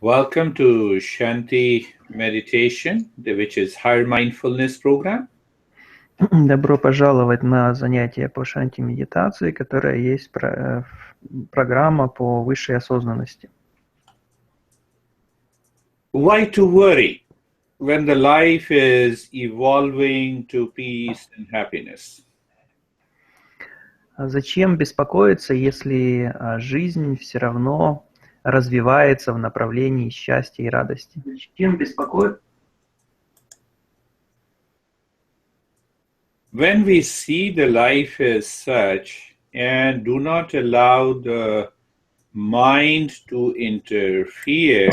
Welcome to Shanti Meditation, which is Higher Mindfulness program. Добро пожаловать на занятие по Шанти медитации, которая есть программа по высшей осознанности. Why to worry when the life is evolving to peace and happiness? Зачем беспокоиться, если жизнь все равно развивается в направлении счастья и радости? Зачем беспокоиться? When we see the life as such and do not allow the mind to interfere,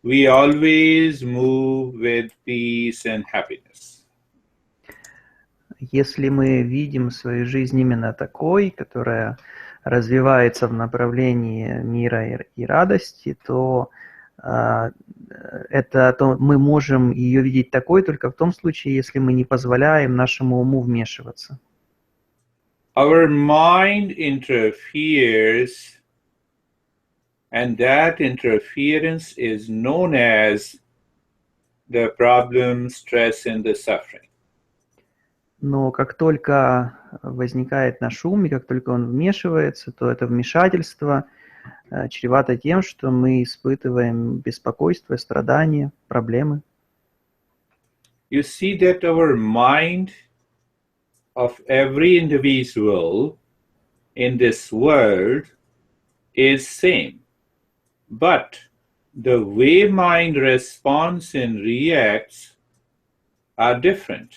we always move with peace and happiness. Если мы видим свою жизнь именно такой, которая развивается в направлении мира и радости, то мы можем ее видеть такой только в том случае, если мы не позволяем нашему уму вмешиваться. Our mind interferes, and that interference is known as the problem, stress, and the suffering. Но как только возникает наш ум, и как только он вмешивается, то это вмешательство чревато тем, что мы испытываем беспокойство, страдания, проблемы. You see that our mind of every individual in this world is same, but the way mind responds and reacts are different.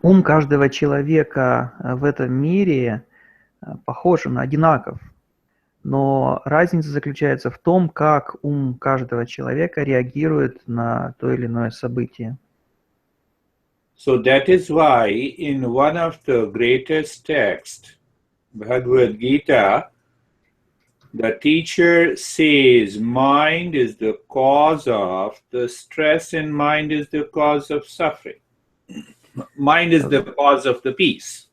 Ум каждого человека в этом мире похож, он одинаков. Но разница заключается в том, как ум каждого человека реагирует на то или иное событие. So that is why in one of the greatest texts, Bhagavad Gita, the teacher says mind is the cause of the stress and mind is the cause of suffering. Mind is the cause of the peace.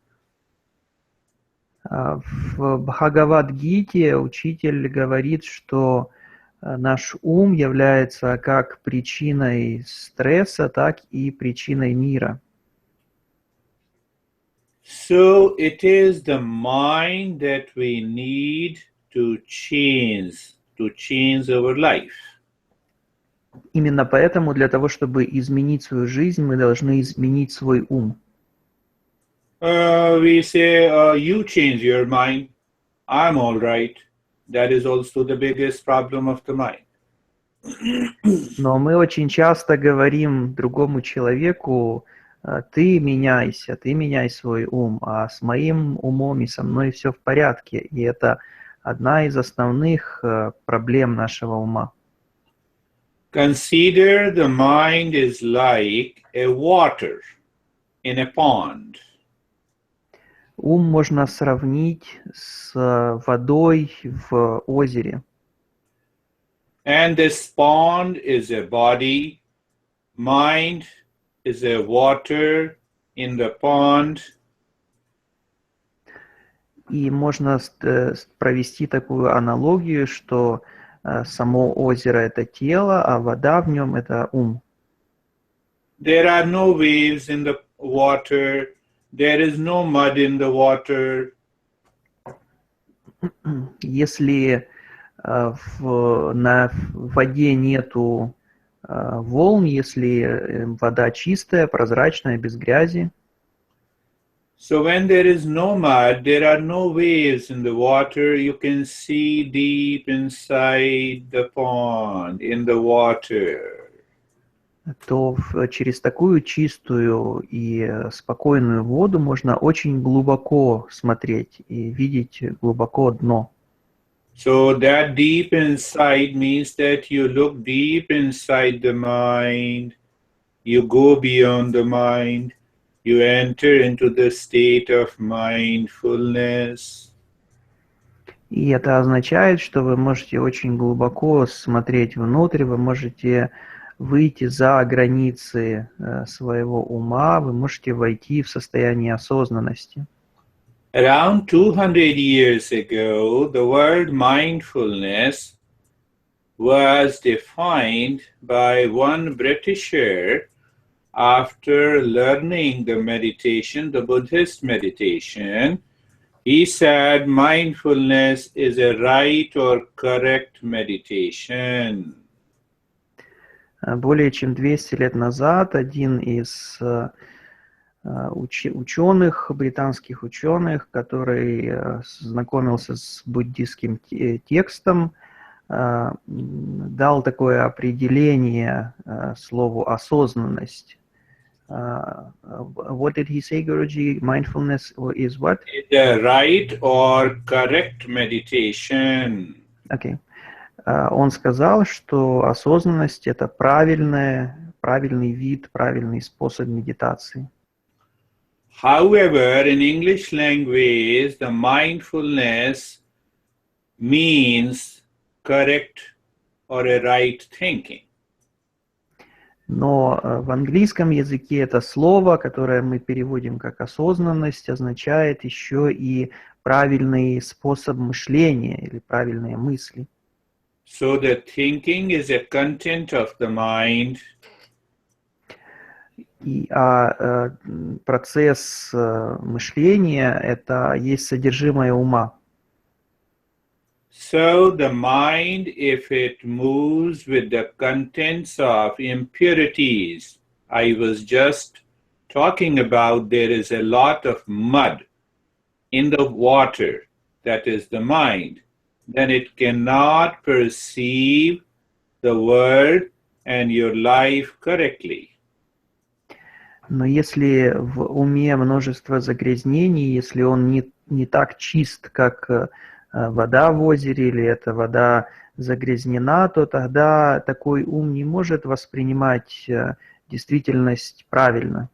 В Бхагавад-гите учитель говорит, что наш ум является как причиной стресса, так и причиной мира. So it is the mind that we need to change our life. Именно поэтому для того, чтобы изменить свою жизнь, мы должны изменить свой ум. We say, you change your mind, I'm all right. That is also the biggest problem of the mind. Но мы очень часто говорим другому человеку: ты меняй свой ум, а с моим умом и со мной все в порядке. И это одна из основных проблем нашего ума. Consider the mind is like a water in a pond. Ум можно сравнить с водой в озере. And this pond is a body, mind is a water in the pond. И можно провести такую аналогию, что само озеро – это тело, а вода в нем – это ум. There are no waves in the water. There is no mud in the water. Если на воде нету волн, если вода чистая, прозрачная, без грязи. So when there is no mud, there are no waves in the water. You can see deep inside the pond, in the water. То через такую чистую и спокойную воду можно очень глубоко смотреть и видеть глубоко дно. So that deep inside means that you look deep inside the mind, you go beyond the mind, you enter into the state of mindfulness. И это означает, что вы можете очень глубоко смотреть внутрь, вы можете выйти за границы своего ума, вы можете войти в состояние осознанности. Around 200 years ago, the word mindfulness was defined by one Britisher after learning the meditation, the Buddhist meditation. He said mindfulness is a right or correct meditation. Более чем 200 лет назад один из ученых, британских ученых, который знакомился с буддистским текстом, дал такое определение слову осознанность. What did he say, Guruji? Mindfulness is what? It's a right or correct meditation. Okay. Он сказал, что осознанность – это правильный вид, правильный способ медитации. However, in English language, the mindfulness means correct or a right thinking. Но в английском языке это слово, которое мы переводим как осознанность, означает еще и правильный способ мышления или правильные мысли. So the thinking is a content of the mind. Процесс мышления – это есть содержимое ума. So the mind, if it moves with the contents of impurities, I was just talking about, there is a lot of mud in the water, that is the mind, then it cannot perceive the world and your life correctly. Но если в уме множество загрязнений, если он не так чист, как вода в озере, или эта вода загрязнена, то тогда такой ум не может воспринимать действительность правильно.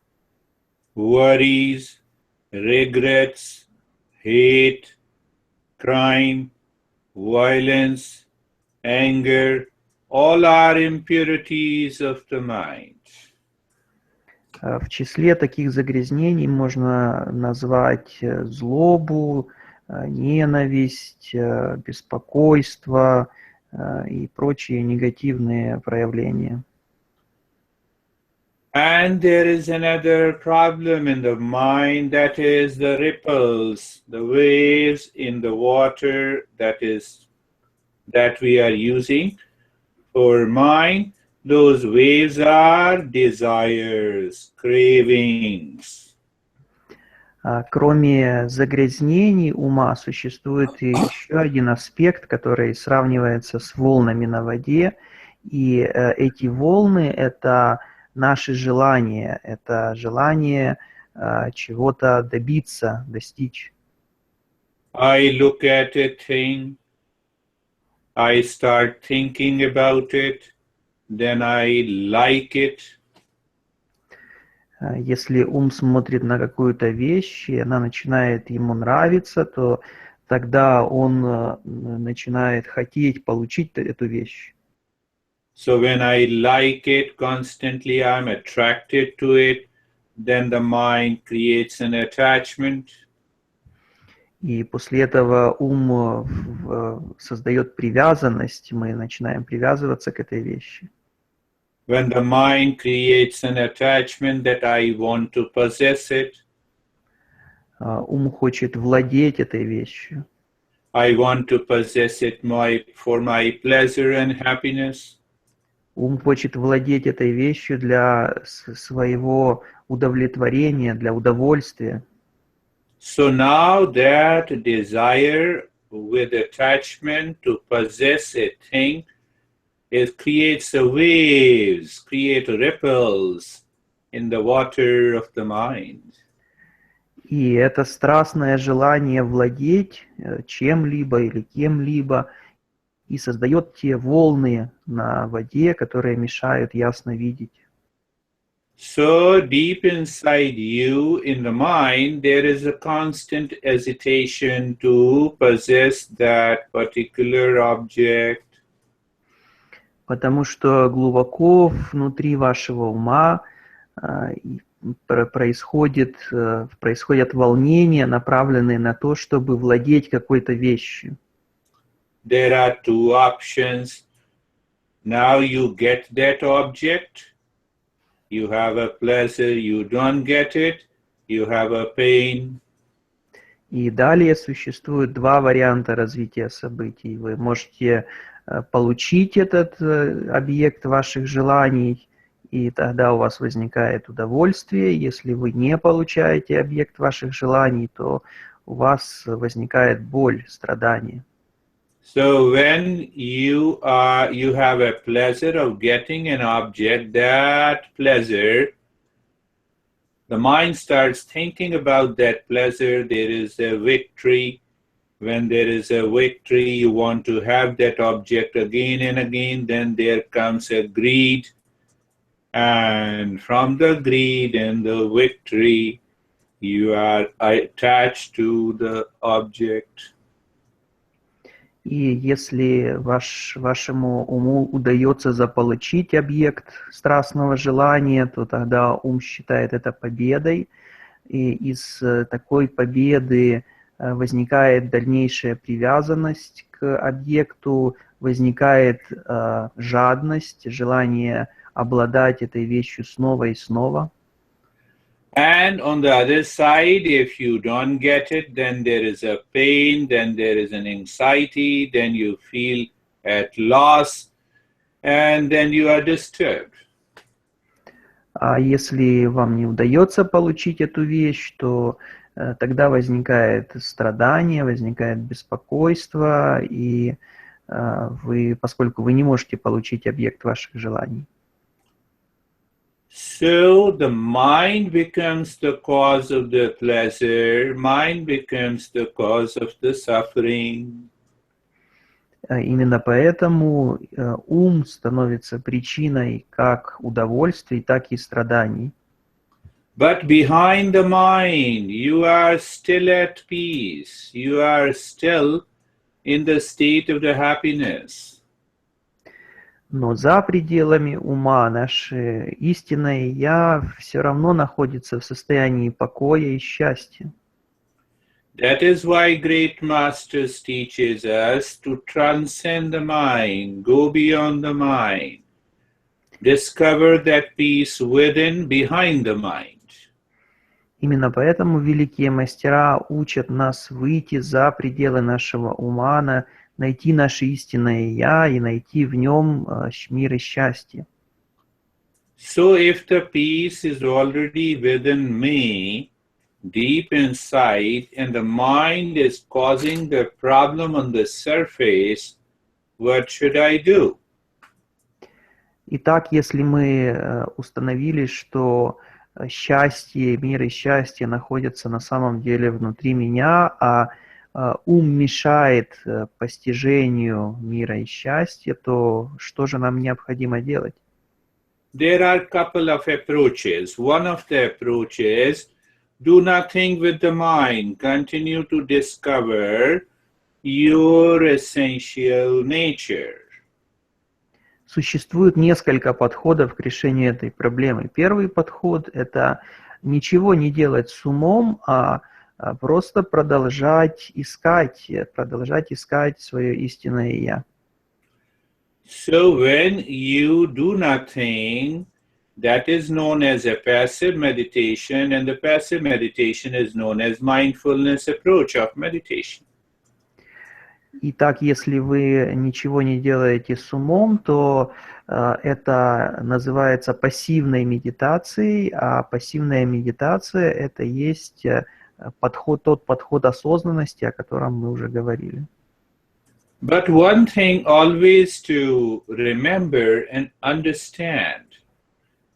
Worries, regrets, hate, crime, violence, anger, all are impurities of the mind. В числе таких загрязнений можно назвать злобу, ненависть, беспокойство и прочие негативные проявления. And there is another problem in the mind, that is the ripples, the waves in the water that we are using for mind. Those waves are desires, cravings. Кроме загрязнений ума существует и еще один аспект, который сравнивается с волнами на воде. И эти волны – это наши желания, это желание чего-то добиться, достичь. I look at a thing, I start thinking about it, then I like it. Если ум смотрит на какую-то вещь, и она начинает ему нравиться, то тогда он начинает хотеть получить эту вещь. So when I like it constantly, I'm attracted to it, then the mind creates an attachment. И после этого ум создает привязанность, мы начинаем привязываться к этой вещи. When the mind creates an attachment that I want to possess it, ум хочет владеть этой вещью. I want to possess it for my pleasure and happiness. Ум хочет владеть этой вещью для своего удовлетворения, для удовольствия. So now that desire with attachment to possess a thing, it creates waves, create ripples in the water of the mind. И это страстное желание владеть чем-либо или кем-либо и создает те волны на воде, которые мешают ясно видеть. So deep inside you, in the mind, there is a constant hesitation to possess that particular object. Потому что глубоко внутри вашего ума происходят волнения, направленные на то, чтобы владеть какой-то вещью. There are two options. Now you get that object, you have a pleasure, you don't get it, you have a pain. И далее существует два варианта развития событий. Вы можете получить этот объект ваших желаний, и тогда у вас возникает удовольствие. Если вы не получаете объект ваших желаний, то у вас возникает боль, страдание. So when you have a pleasure of getting an object, that pleasure, the mind starts thinking about that pleasure. There is a victory. When there is a victory, you want to have that object again and again. Then there comes a greed. And from the greed and the victory, you are attached to the object. И если вашему уму удается заполучить объект страстного желания, то тогда ум считает это победой, и из такой победы возникает дальнейшая привязанность к объекту, возникает жадность, желание обладать этой вещью снова и снова. And on the other side, if you don't get it, then there is a pain, then there is an anxiety, then you feel at loss, and then you are disturbed. А если вам не удается получить эту вещь, то тогда возникает страдание, возникает беспокойство, и поскольку вы не можете получить объект ваших желаний. So the mind becomes the cause of the pleasure, mind becomes the cause of the suffering. Именно поэтому ум становится причиной как удовольствий, так и страданий. But behind the mind, you are still at peace. You are still in the state of the happiness. Но за пределами ума наше истинное «Я» все равно находится в состоянии покоя и счастья. That is why great masters teaches us to transcend the mind, go beyond the mind, discover that peace within, behind the mind. Именно поэтому великие мастера учат нас выйти за пределы нашего ума, найти наше истинное «Я» и найти в нем мир и счастье. So if the peace is already within me, deep inside, and the mind is causing the problem on the surface, what should I do? Итак, если мы установили, что счастье, мир и счастье находятся на самом деле внутри меня, а ум мешает постижению мира и счастья, то что же нам необходимо делать? There are a couple of approaches. One of the approaches, do nothing with the mind. Continue to discover your essential nature. Существует несколько подходов к решению этой проблемы. Первый подход – это ничего не делать с умом, а просто продолжать искать свое истинное «Я». So when you do nothing, that is known as a passive meditation, and the passive meditation is known as mindfulness approach of meditation. Итак, если вы ничего не делаете с умом, то это называется пассивной медитацией, а пассивная медитация – это есть тот подход осознанности, о котором мы уже говорили. But one thing always to remember and understand,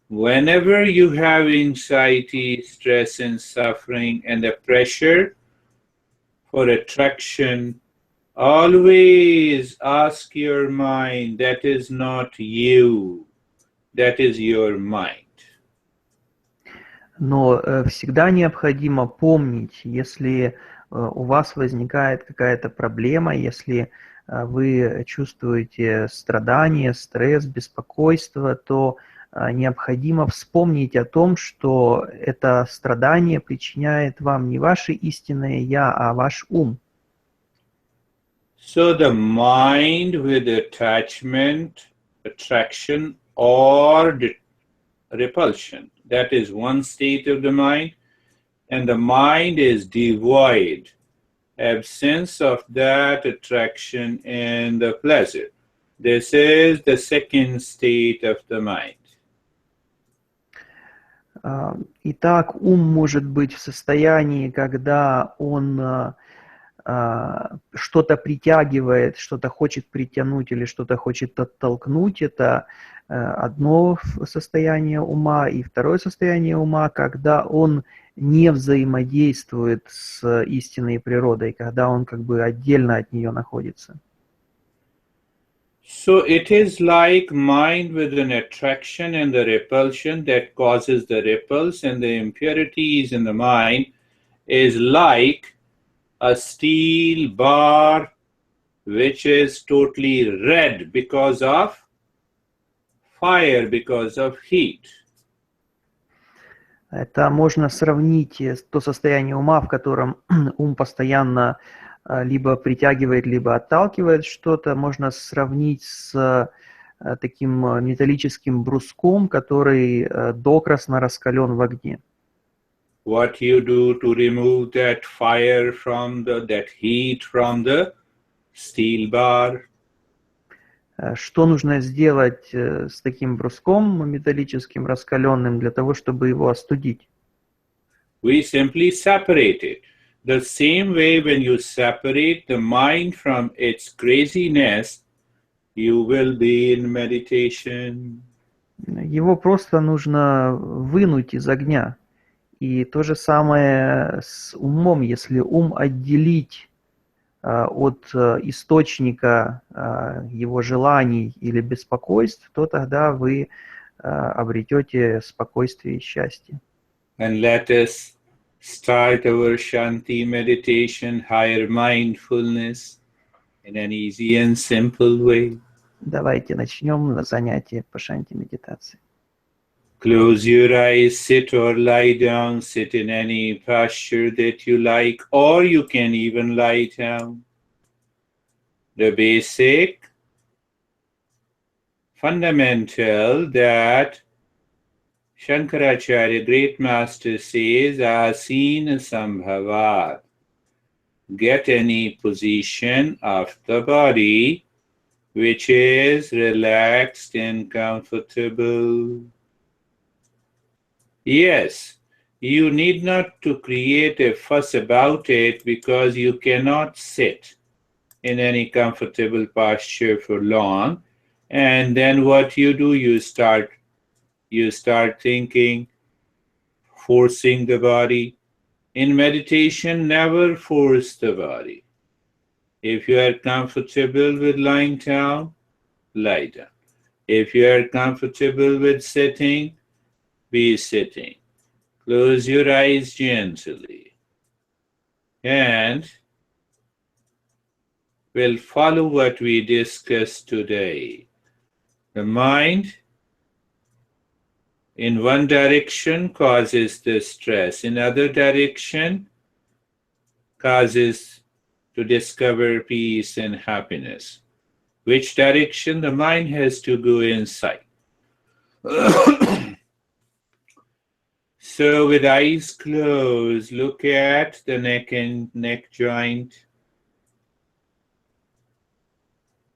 whenever you have anxiety, stress and suffering and the pressure for attraction, always ask your mind, that is not you, that is your mind. Но всегда необходимо помнить, если у вас возникает какая-то проблема, если вы чувствуете страдания, стресс, беспокойство, то необходимо вспомнить о том, что это страдание причиняет вам не ваше истинное «Я», а ваш ум. So the mind with attachment attraction or repulsion. That is one state of the mind, and the mind is devoid, absence of that attraction and the pleasure. This is the second state of the mind. Итак, ум может быть в состоянии, когда он что-то притягивает, что-то хочет притянуть или что-то хочет оттолкнуть. Это одно состояние ума. И второе состояние ума, когда он не взаимодействует с истинной природой, когда он как бы отдельно от нее находится. So it is like mind with an attraction and the repulsion that causes the ripples, and the impurities in the mind is like a steel bar which is totally red because of fire, because of heat. Это можно сравнить то состояние ума, в котором ум постоянно либо притягивает, либо отталкивает что-то, можно сравнить с таким металлическим бруском, который докрасно раскален в огне. What you do to remove that fire from that heat from the steel bar? Что нужно сделать с таким бруском металлическим раскаленным для того, чтобы его остудить? We simply separate it. The same way when you separate the mind from its craziness, you will be in meditation. Его просто нужно вынуть из огня. И то же самое с умом. Если ум отделить от источника его желаний или беспокойств, то тогда вы обретете спокойствие и счастье. And let us start our Shanti meditation, higher mindfulness, in an easy and simple way. Давайте начнем занятие по Шанти медитации. Close your eyes, sit or lie down, sit in any posture that you like, or you can even lie down. The basic, fundamental that Shankaracharya, great master, says, asina sambhavat. Get any position of the body which is relaxed and comfortable. Yes, you need not to create a fuss about it because you cannot sit in any comfortable posture for long. And then what you do, you start thinking, forcing the body. In meditation, never force the body. If you are comfortable with lying down, lie down. If you are comfortable with sitting, be sitting. Close your eyes gently. And we'll follow what we discussed today. The mind in one direction causes the stress, in other direction causes to discover peace and happiness. Which direction? The mind has to go inside. So with eyes closed, look at the neck and neck joint.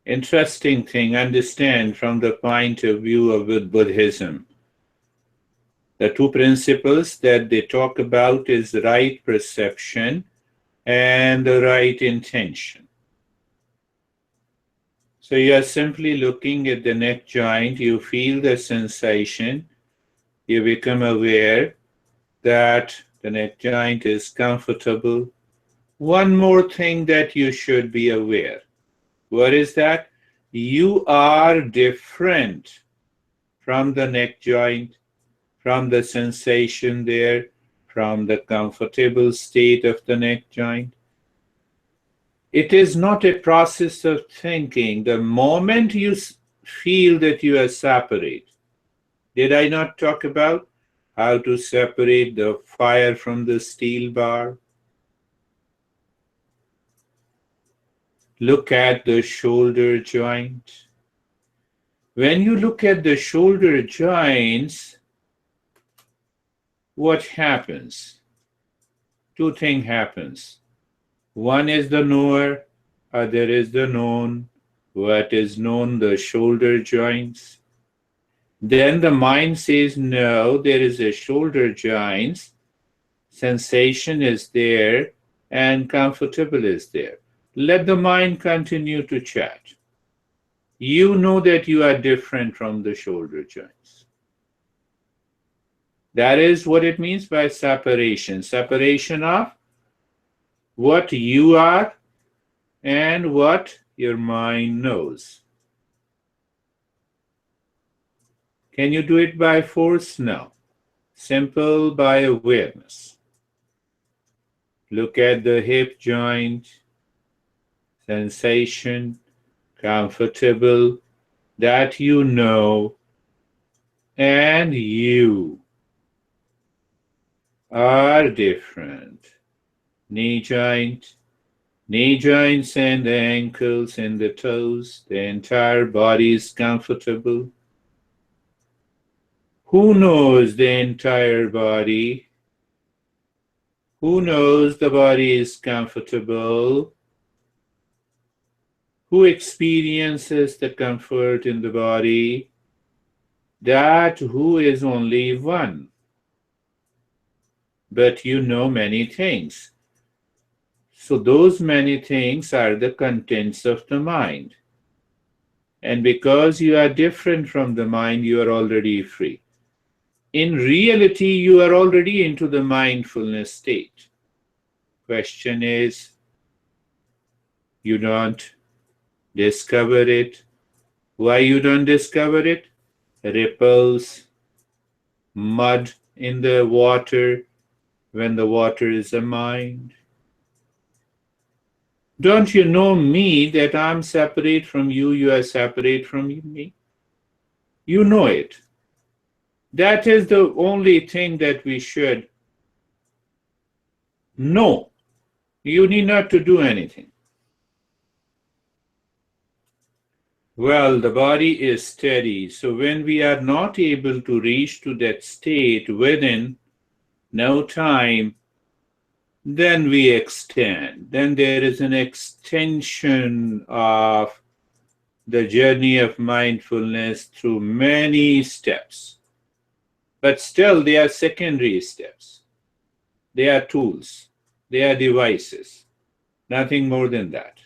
Interesting thing, understand from the point of view of Buddhism. The two principles that they talk about is right perception and the right intention. So you are simply looking at the neck joint, you feel the sensation, you become aware that the neck joint is comfortable. One more thing that you should be aware. What is that? You are different from the neck joint, from the sensation there, from the comfortable state of the neck joint. It is not a process of thinking. The moment you feel that you are separate, did I not talk about how to separate the fire from the steel bar? Look at the shoulder joint. When you look at the shoulder joints, what happens? Two things happens. One is the knower, other is the known. What is known? The shoulder joints. Then the mind says, no, there is a shoulder joints, sensation is there, and comfortable is there. Let the mind continue to chat. You know that you are different from the shoulder joints. That is what it means by separation. Separation of what you are and what your mind knows. Can you do it by force? No. Simple by awareness. Look at the hip joint, sensation, comfortable, that you know, and you are different. Knee joints and the ankles and the toes, the entire body is comfortable. Who knows the entire body? Who knows the body is comfortable? Who experiences the comfort in the body? That who is only one. But you know many things. So those many things are the contents of the mind. And because you are different from the mind, you are already free. In reality, you are already into the mindfulness state. Question is, you don't discover it. Why you don't discover it? Ripples, mud in the water, when the water is a mind. Don't you know me, that I'm separate from you, you are separate from me? You know it. That is the only thing that we should know. You need not to do anything. Well, the body is steady. So when we are not able to reach to that state within no time, then we extend. Then there is an extension of the journey of mindfulness through many steps. But still, they are secondary steps. They are tools. They are devices. Nothing more than that.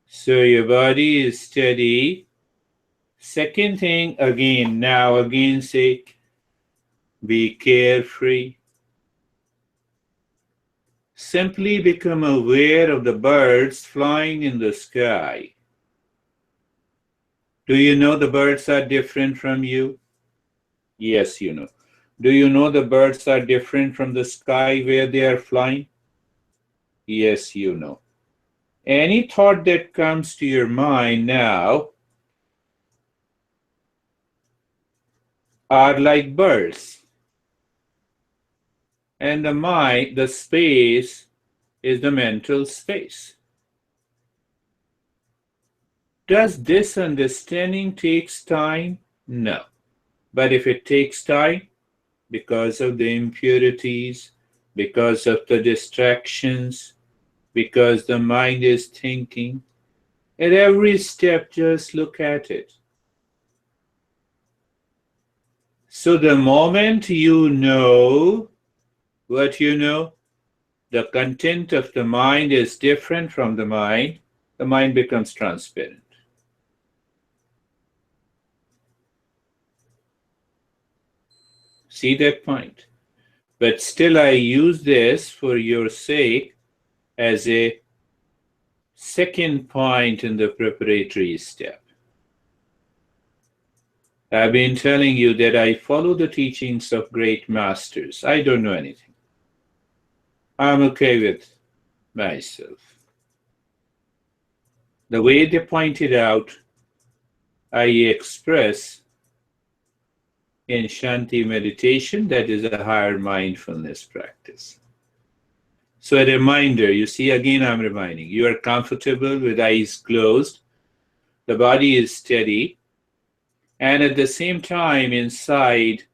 So your body is steady. Second thing, again say, be carefree. Simply become aware of the birds flying in the sky. Do you know the birds are different from you? Yes, you know. Do you know the birds are different from the sky where they are flying? Yes, you know. Any thought that comes to your mind now are like birds. And the mind, the space, is the mental space. Does this understanding takes time? No. But if it takes time, because of the impurities, because of the distractions, because the mind is thinking, at every step just look at it. So the moment you know what you know, the content of the mind is different from the mind becomes transparent. See that point? But still I use this for your sake as a second point in the preparatory step. I've been telling you that I follow the teachings of great masters. I don't know anything. I'm okay with myself. The way they pointed out, I express in Shanti Meditation, that is a higher mindfulness practice. So a reminder, you see, again I'm reminding, you are comfortable with eyes closed. the body is steady, and at the same time inside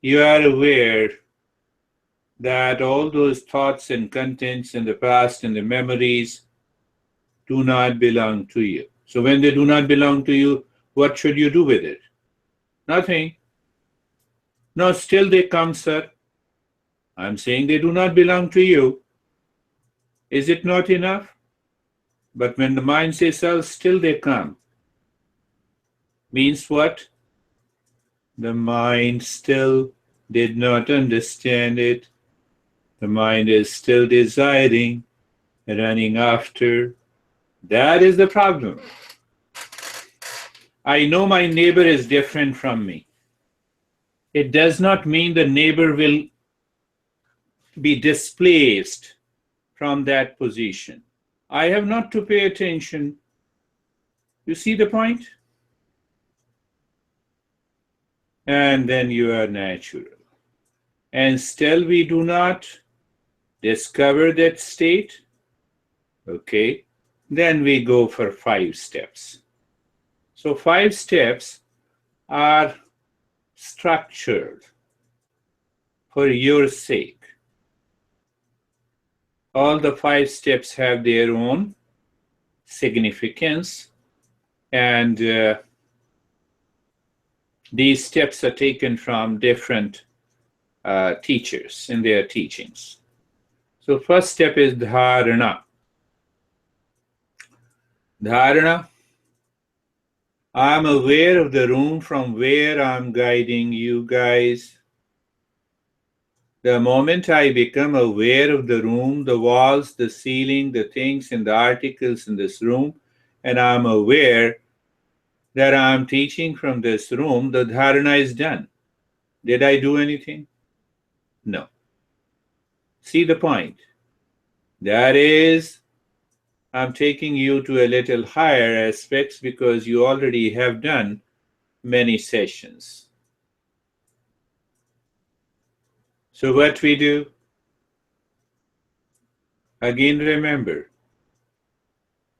you are aware that all those thoughts and contents in the past and the memories do not belong to you. So when they do not belong to you, what should you do with it? Nothing. No, still they come, sir. I'm saying they do not belong to you. Is it not enough? But when the mind says, oh, still they come. Means what? The mind still did not understand it. The mind is still desiring, running after. That is the problem. I know my neighbor is different from me. It does not mean the neighbor will be displaced from that position. I have not to pay attention. You see the point? And then you are natural. And still we do not discover that state. Okay, then we go for 5 steps. So 5 steps are structured for your sake. All the 5 steps have their own significance, and these steps are taken from different teachers in their teachings. So first step is dharana. Dharana, I'm aware of the room from where I'm guiding you guys. The moment I become aware of the room, the walls, the ceiling, the things and the articles in this room, and I'm aware that I'm teaching from this room, the dharana is done. Did I do anything? No. See the point? That is, I'm taking you to a little higher aspects because you already have done many sessions. So what we do? Again, remember,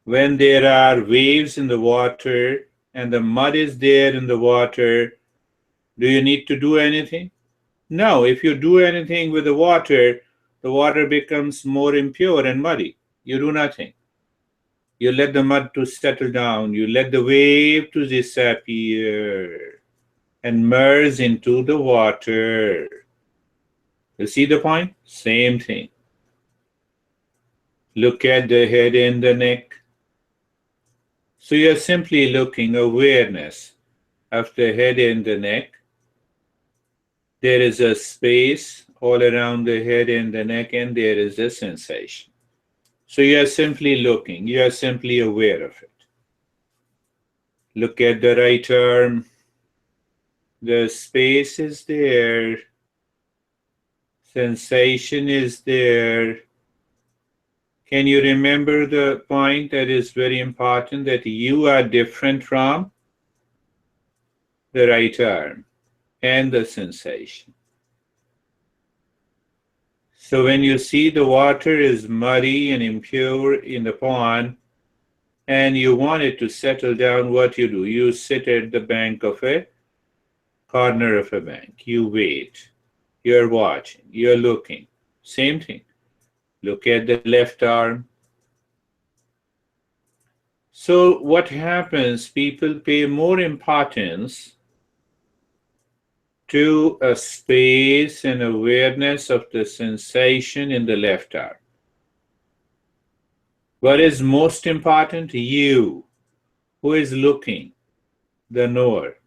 when there are waves in the water and the mud is there in the water, do you need to do anything? No. If you do anything with the water becomes more impure and muddy. You do nothing. You let the mud to settle down. You let the wave to disappear and merge into the water. You see the point? Same thing. Look at the head and the neck. So you're simply looking awareness of the head and the neck. There is a space all around the head and the neck, and there is a sensation. So you are simply looking, you are simply aware of it. Look at the right arm. The space is there. Sensation is there. Can you remember the point that is very important, that you are different from the right arm and the sensation? So when you see the water is muddy and impure in the pond, and you want it to settle down, what you do? You sit at the bank of a corner of a bank. You wait. You're watching. You're looking. Same thing. Look at the left arm. So what happens? People pay more importance to a space and awareness of the sensation in the left arm. What is most important? You, who is looking, the knower.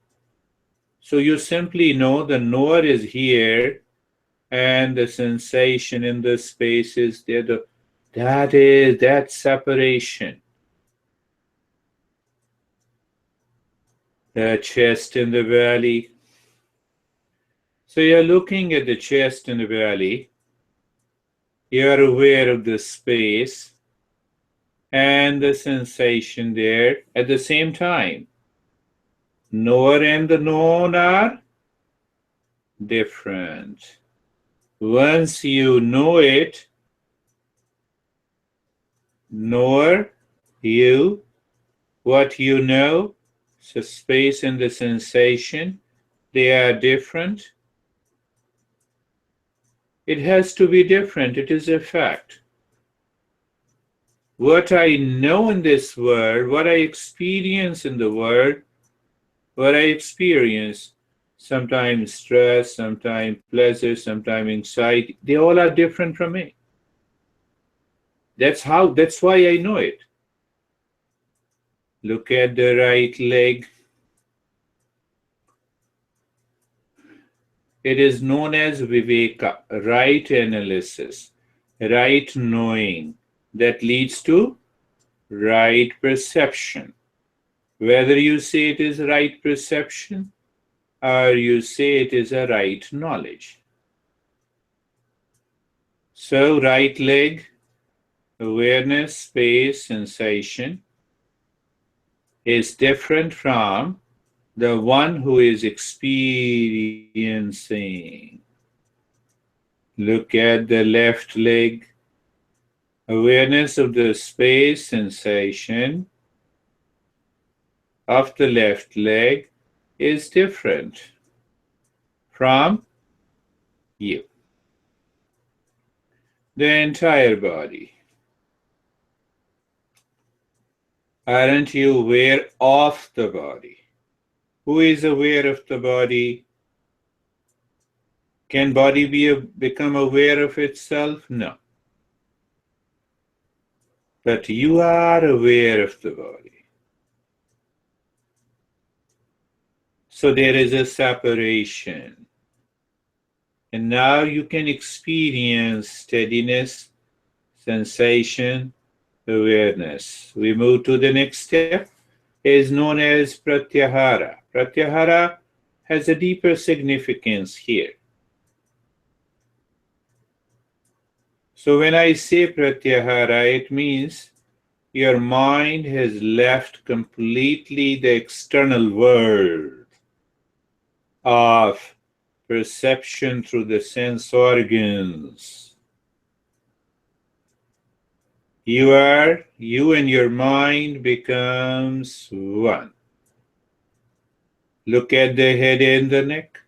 So you simply know the knower is here and the sensation in the space is there. That separation. The chest in the belly. So you're looking at the chest in the belly. You're aware of the space and the sensation there at the same time. Knower and the known are different. Once you know it, knower, you, What you know, the space and the sensation, they are different. It has to be different. It is a fact. What I know in this world, what I experience in the world, what I experience, sometimes stress, sometimes pleasure, sometimes anxiety, they all are different from me. That's why I know it. Look at the right leg. It is known as viveka, right analysis, right knowing that leads to right perception. Whether you say it is right perception or you say it is a right knowledge. So, right leg, awareness, space, sensation is different from the one who is experiencing. Look at the left leg. Awareness of the space sensation of the left leg is different from you. The entire body. Aren't you aware of the body? Who is aware of the body? Can body become aware of itself? No. But you are aware of the body. So there is a separation. And now you can experience steadiness, sensation, awareness. We move to the next step. It is known as pratyahara. Pratyahara has a deeper significance here. So when I say pratyahara, it means your mind has left completely the external world of perception through the sense organs. You and your mind becomes one. Look at the head and the neck.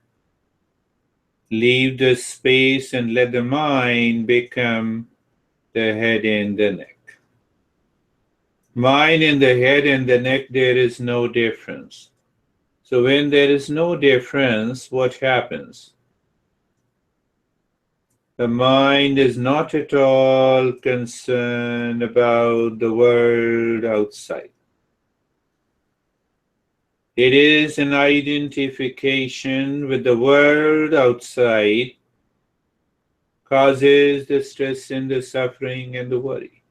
Leave the space and let the mind become the head and the neck. Mind and the head and the neck, there is no difference. So when there is no difference, what happens? The mind is not at all concerned about the world outside. It is an identification with the world outside causes the stress and the suffering and the worry.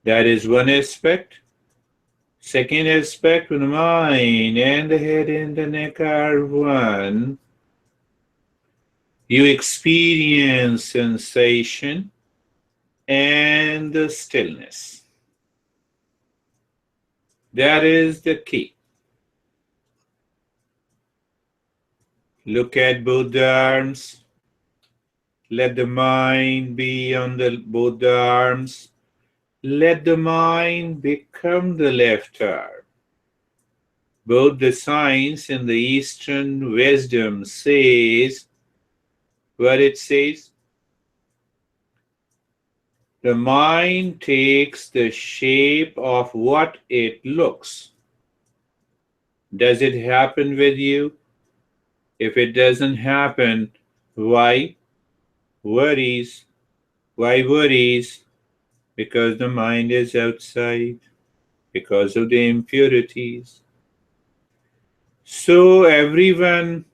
That is one aspect. Second aspect, when the mind and the head and the neck are one, you experience sensation and the stillness. That is the key. Look at both the arms. Let the mind be on both the arms. Let the mind become the left arm. Both the science and the Eastern wisdom says what it says. The mind takes the shape of what it looks. Does it happen with you? If it doesn't happen, why? Worries. Why worries? Because the mind is outside, because of the impurities. So everyone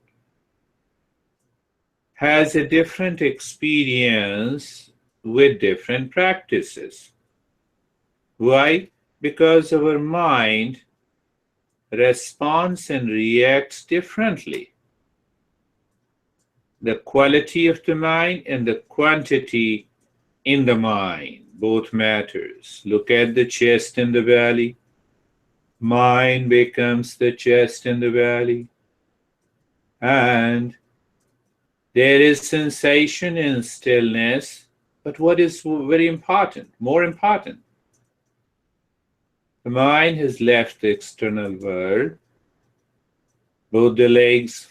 has a different experience with different practices. Why? Because our mind responds and reacts differently. The quality of the mind and the quantity in the mind both matters. Look at the chest and the belly. Mind becomes the chest and the belly. And there is sensation and stillness. But what is very important, more important? The mind has left the external world, both the legs.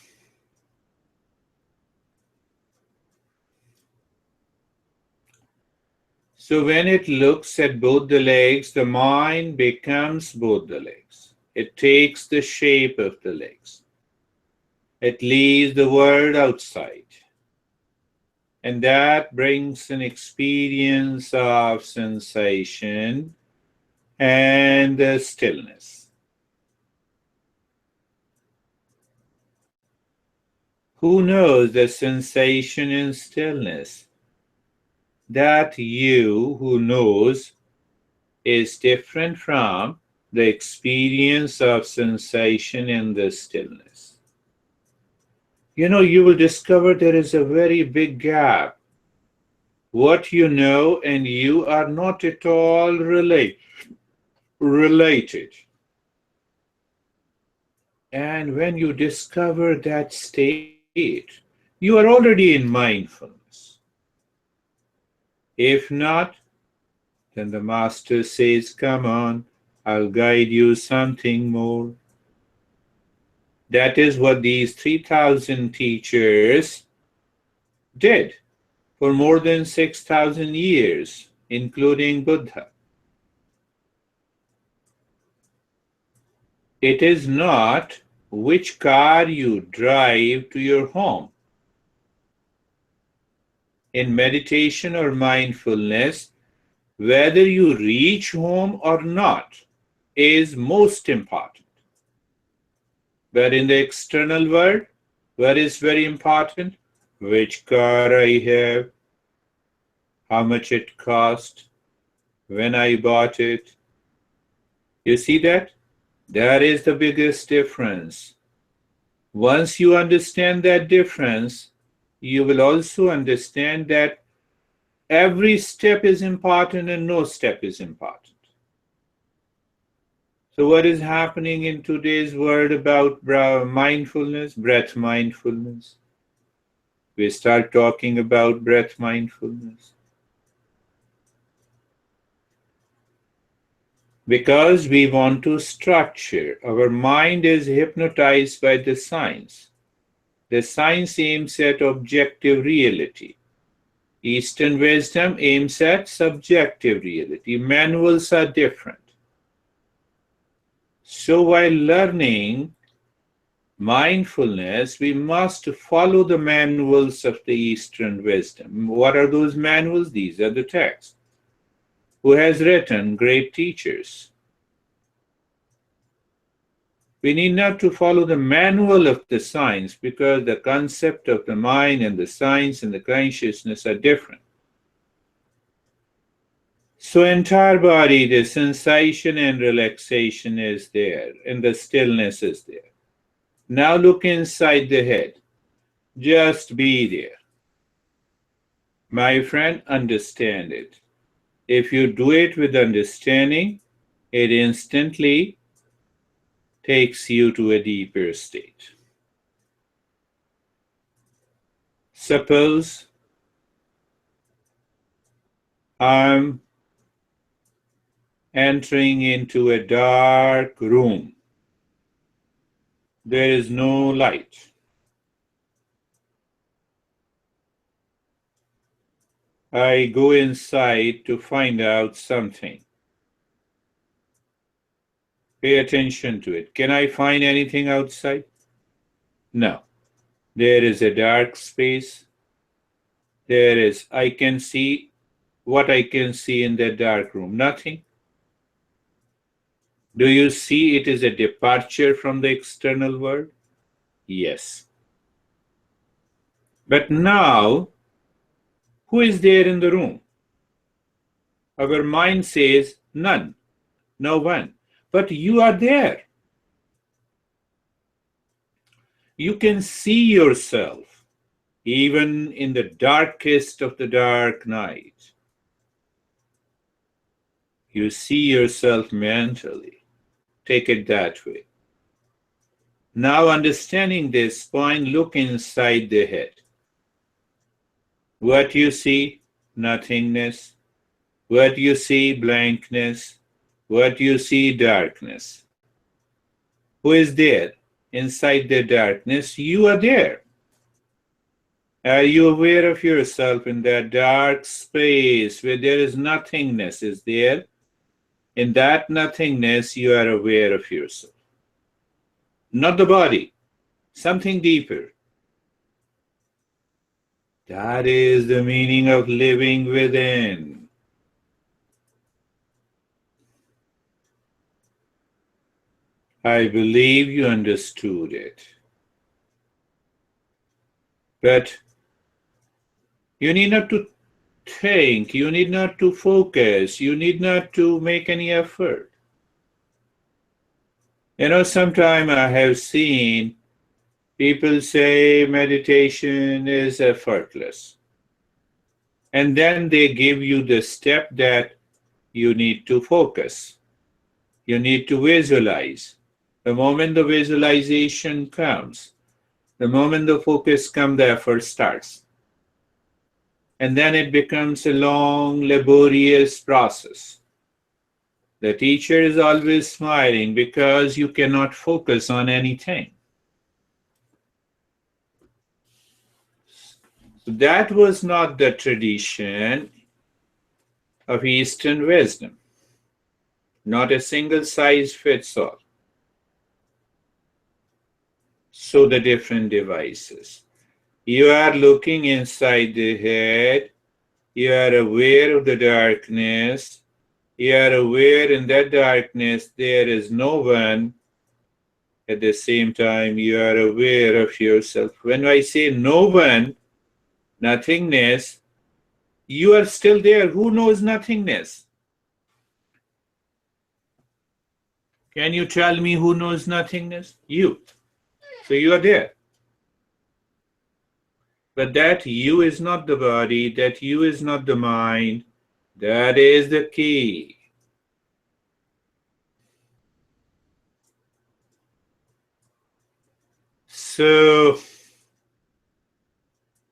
So when it looks at both the legs, the mind becomes both the legs. It takes the shape of the legs. It leaves the world outside. And that brings an experience of sensation and stillness. Who knows the sensation and stillness? That you who knows is different from the experience of sensation and the stillness. You will discover there is a very big gap. What you know and you are not at all related. And when you discover that state, you are already in mindfulness. If not, then the master says, come on, I'll guide you something more. That is what these 3,000 teachers did for more than 6,000 years, including Buddha. It is not which car you drive to your home. In meditation or mindfulness, whether you reach home or not is most important. But in the external world, what is very important? Which car I have, how much it cost, when I bought it. You see that? That is the biggest difference. Once you understand that difference, you will also understand that every step is important and no step is important. So what is happening in today's world about mindfulness, breath mindfulness? We start talking about breath mindfulness. Because we want to structure. Our mind is hypnotized by the science. The science aims at objective reality. Eastern wisdom aims at subjective reality. Manuals are different. So while learning mindfulness, we must follow the manuals of the Eastern wisdom. What are those manuals? These are the texts. Who has written? Great teachers. We need not to follow the manual of the science because the concept of the mind and the science and the consciousness are different. So entire body, the sensation and relaxation is there and the stillness is there. Now look inside the head. Just be there. My friend, understand it. If you do it with understanding, it instantly takes you to a deeper state. Suppose I'm entering into a dark room. There is no light. I go inside to find out something. Pay attention to it. Can I find anything outside? No. There is a dark space. I can see what I can see in that dark room. Nothing. Do you see it is a departure from the external world? Yes. But now, who is there in the room? Our mind says none, no one. But you are there. You can see yourself even in the darkest of the dark night. You see yourself mentally. Take it that way. Now understanding this point, look inside the head. What you see? Nothingness. What you see? Blankness. What you see, darkness. Who is there? Inside the darkness, you are there. Are you aware of yourself in that dark space where there is nothingness is there? In that nothingness, you are aware of yourself. Not the body, something deeper. That is the meaning of living within. I believe you understood it. But you need not to think, you need not to focus, you need not to make any effort. Sometime I have seen people say meditation is effortless. And then they give you the step that you need to focus. You need to visualize. The moment the visualization comes, the moment the focus comes, the effort starts. And then it becomes a long, laborious process. The teacher is always smiling because you cannot focus on anything. That was not the tradition of Eastern wisdom. Not a single size fits all. So the different devices. You are looking inside the head. You are aware of the darkness. You are aware in that darkness there is no one. At the same time, you are aware of yourself. When I say no one, nothingness, you are still there. Who knows nothingness? Can you tell me who knows nothingness? You. So you are there. But that you is not the body, that you is not the mind. That is the key. So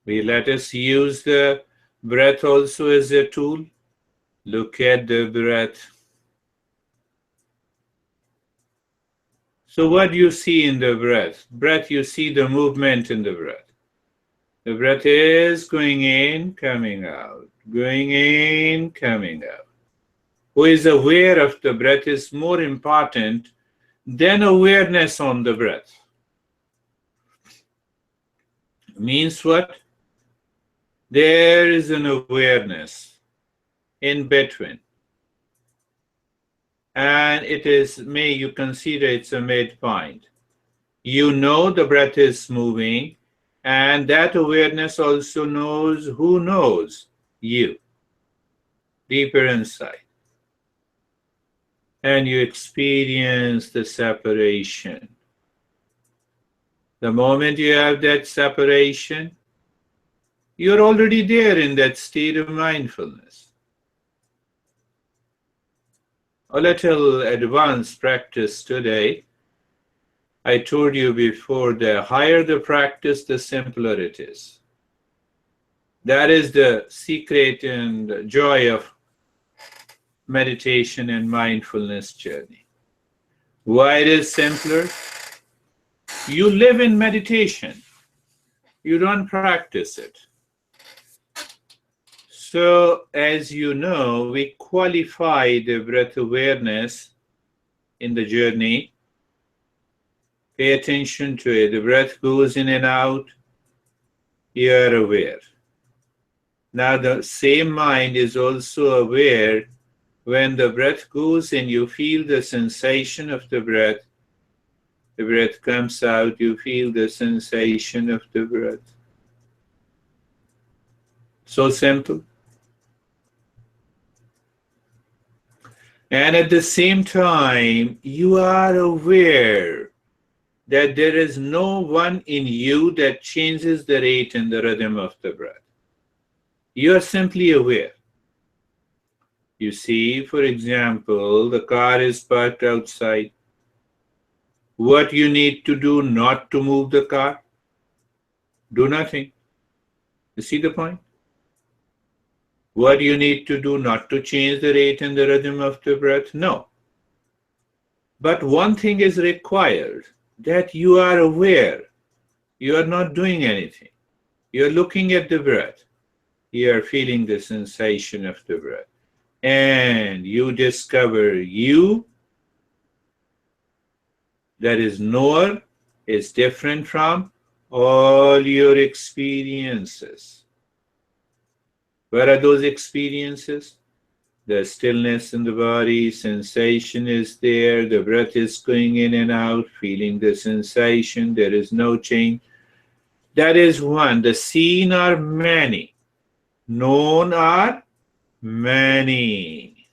let us use the breath also as a tool. Look at the breath. So what do you see in the breath? Breath, you see the movement in the breath. The breath is going in, coming out, going in, coming out. Who is aware of the breath is more important than awareness on the breath. Means what? There is an awareness in between. And it is, may you consider it's a midpoint. You know the breath is moving, and that awareness also knows who knows you, deeper inside. And you experience the separation. The moment you have that separation, you're already there in that state of mindfulness. A little advanced practice today. I told you before, the higher the practice, the simpler it is. That is the secret and joy of meditation and mindfulness journey. Why it is simpler? You live in meditation. You don't practice it. So, as you know, we qualify the breath awareness in the journey. Pay attention to it. The breath goes in and out. You are aware. Now, the same mind is also aware when the breath goes in, you feel the sensation of the breath. The breath comes out, you feel the sensation of the breath. So simple. And at the same time, you are aware that there is no one in you that changes the rate and the rhythm of the breath. You are simply aware. You see, for example, the car is parked outside. What you need to do not to move the car? Do nothing. You see the point? What you need to do not to change the rate and the rhythm of the breath? No. But one thing is required, that you are aware. You are not doing anything. You are looking at the breath. You are feeling the sensation of the breath. And you discover you, that is knower, is different from all your experiences. What are those experiences? The stillness in the body, sensation is there, the breath is going in and out, feeling the sensation, there is no change. That is one. The seen are many, known are many.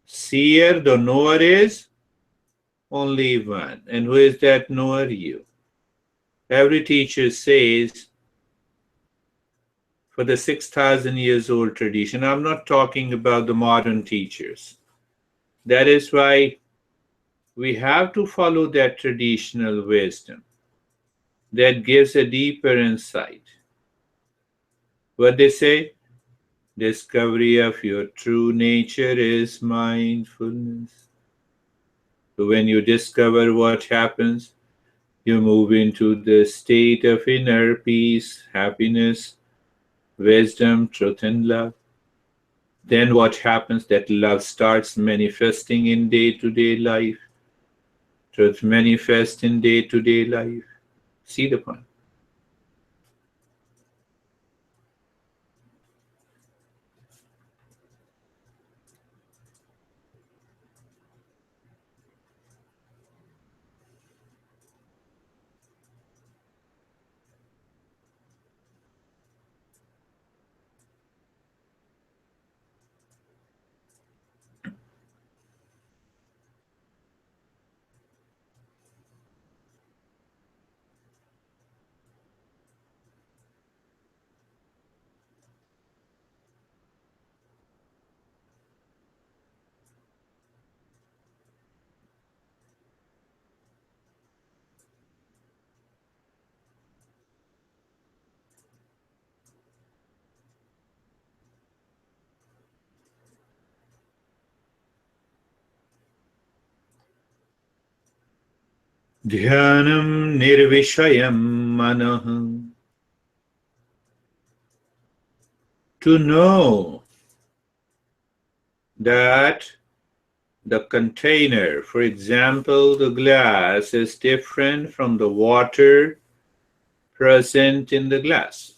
Seer, the knower is only one. And who is that knower? You. Every teacher says, for the 6,000 years old tradition, I'm not talking about the modern teachers. That is why we have to follow that traditional wisdom that gives a deeper insight. What they say? Discovery of your true nature is mindfulness. So when you discover what happens, you move into the state of inner peace, happiness, wisdom, truth, and love. Then what happens? That love starts manifesting in day-to-day life. Truth manifests in day-to-day life. See the point? Dhyanam nirvishayam manah. To know that the container, for example, the glass, is different from the water present in the glass.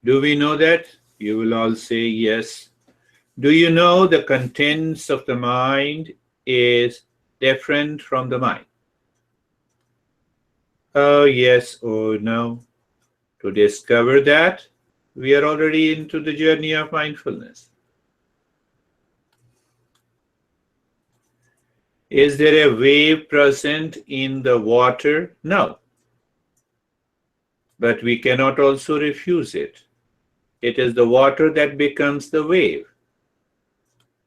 Do we know that? You will all say yes. Do you know the contents of the mind is different from the mind? Oh, yes or no. To discover that, we are already into the journey of mindfulness. Is there a wave present in the water? No. But we cannot also refuse it. It is the water that becomes the wave.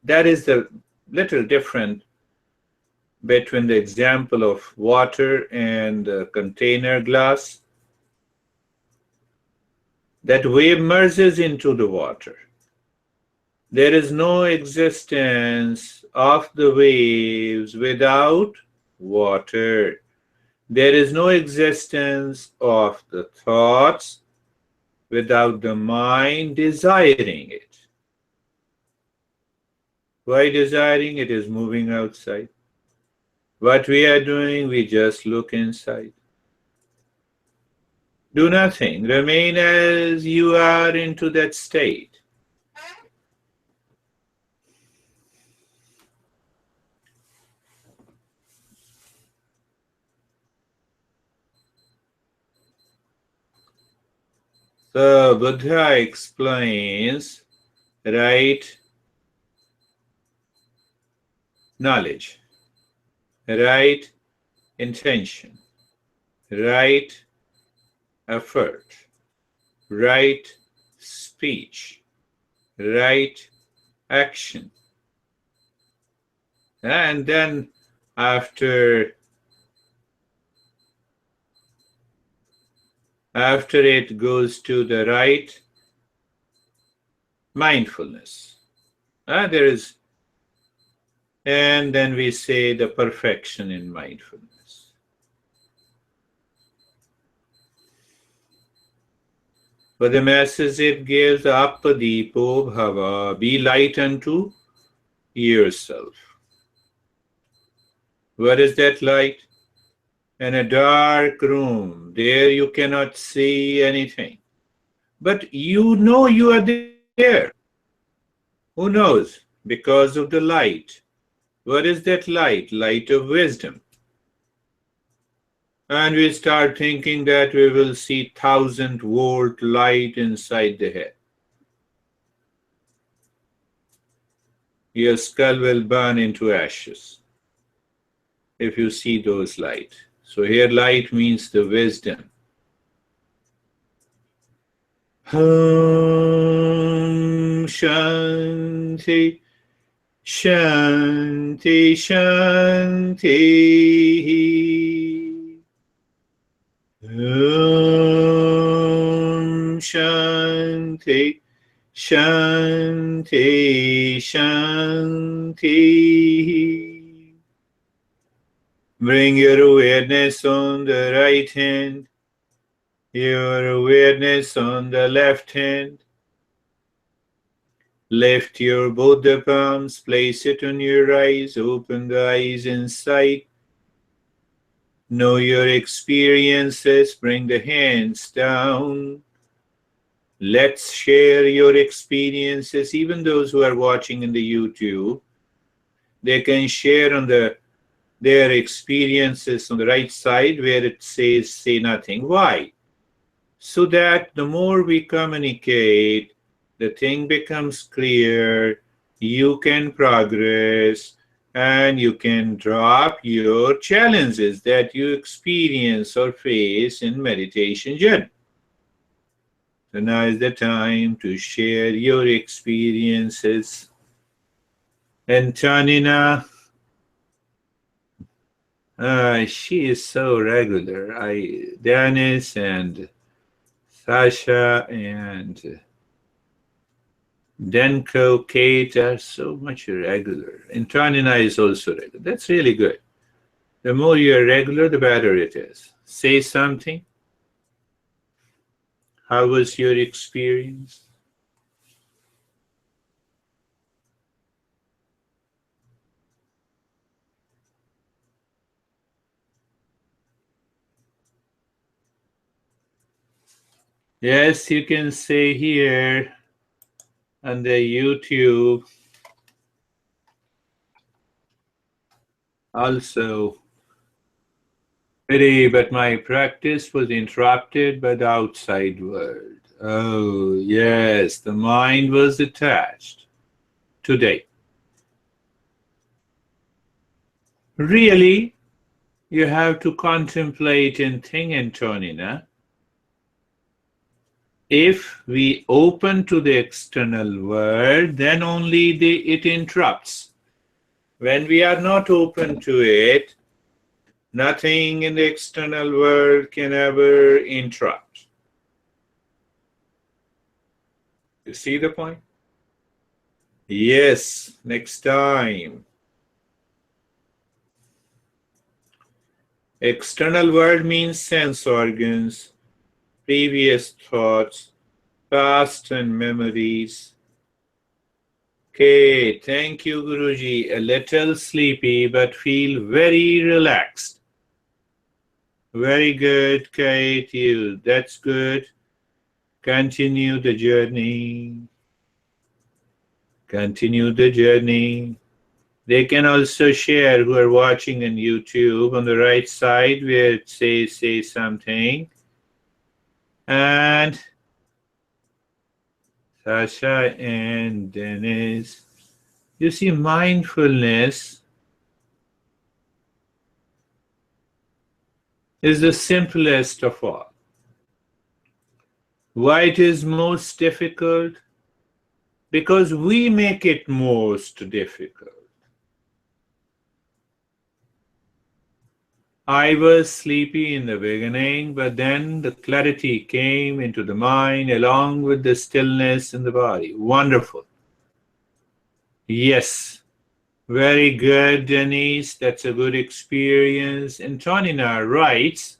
That is the little different between the example of water and the container glass. That wave merges into the water. There is no existence of the waves without water. There is no existence of the thoughts without the mind desiring it. Why desiring? It is moving outside. What we are doing, we just look inside. Do nothing. Remain as you are into that state. So Buddha explains right knowledge, right intention, right effort, right speech, right action. And then after it goes to the right mindfulness. There is And then we say the perfection in mindfulness. For the message it gives, Appadipo Bhava, be light unto yourself. What is that light? In a dark room, there you cannot see anything. But you know you are there. Who knows? Because of the light. What is that light? Light of wisdom. And we start thinking that we will see 1,000-volt light inside the head. Your skull will burn into ashes if you see those light. So here light means the wisdom. Om Shanti Shanti Shanti. Om Shanti Shanti Shanti. Bring your awareness on the right hand, your awareness on the left hand. Lift your both the palms, place it on your eyes, open the eyes inside. Know your experiences, bring the hands down. Let's share your experiences. Even those who are watching in the YouTube, they can share on their experiences on the right side where it says say nothing. Why? So that the more we communicate, the thing becomes clear, you can progress, and you can drop your challenges that you experience or face in meditation journey. So now is the time to share your experiences. Antonina, she is so regular. Dennis and Sasha and Denko, Kate are so much regular. Antonina is also regular. That's really good. The more you're regular, the better it is. Say something. How was your experience? Yes, you can say here on the YouTube also. But my practice was interrupted by the outside world. Oh, yes, the mind was attached. Today. Really, you have to contemplate and think, Antonina. If we open to the external world, then only it interrupts. When we are not open to it, nothing in the external world can ever interrupt. You see the point? Yes, next time. External world means sense organs, previous thoughts, past and memories. Okay, thank you, Guruji. A little sleepy, but feel very relaxed. Very good, Kate. That's good. Continue the journey. Continue the journey. They can also share who are watching on YouTube on the right side where it says say something. And Sasha and Dennis. You see, mindfulness is the simplest of all. Why it is most difficult? Because we make it most difficult. I was sleepy in the beginning, but then the clarity came into the mind along with the stillness in the body. Wonderful. Yes. Very good, Denise. That's a good experience. Antonina writes,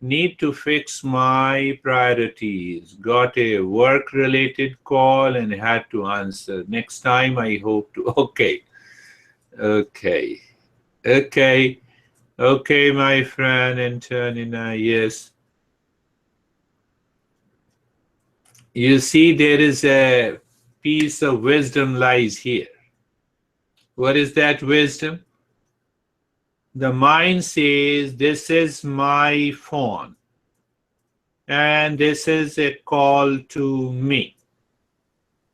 need to fix my priorities. Got a work-related call and had to answer. Next time I hope to... Okay. Okay. Okay. Okay, my friend Antonina, yes. You see, there is a piece of wisdom lies here. What is that wisdom? The mind says, this is my phone, and this is a call to me.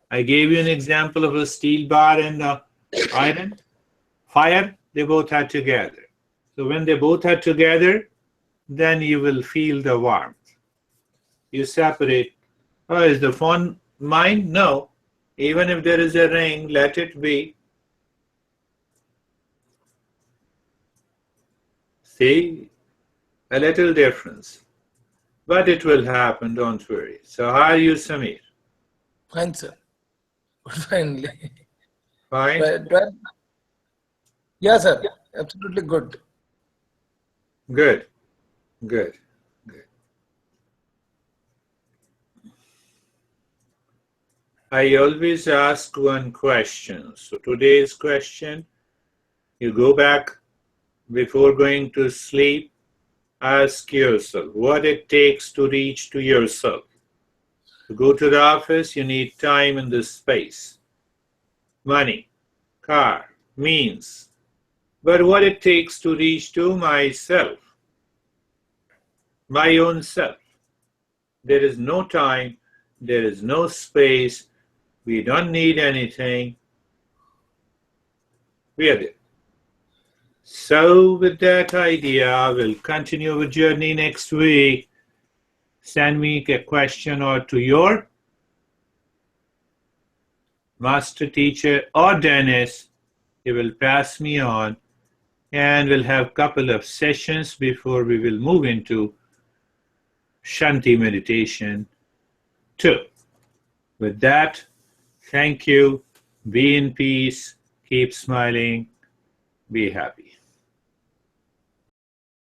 I gave you an example of a steel bar and the iron. Fire, they both are together. So when they both are together, then you will feel the warmth. You separate. Oh, is the phone mine? No. Even if there is a ring, let it be. See, a little difference. But it will happen, don't worry. So how are you, Samir? Fine, sir. Finally. Fine? Yeah, sir. Absolutely good. Good. Good. Good. I always ask one question. So today's question, you go back before going to sleep, ask yourself what it takes to reach to yourself. To go to the office, you need time and the space, money, car, means. But what it takes to reach to myself, my own self. There is no time, there is no space, we don't need anything. We are there. So with that idea, we'll continue our journey next week. Send me a question or to your master teacher or Dennis. He will pass me on, and we'll have a couple of sessions before we will move into Shanti Meditation 2. With that, thank you. Be in peace. Keep smiling. Be happy.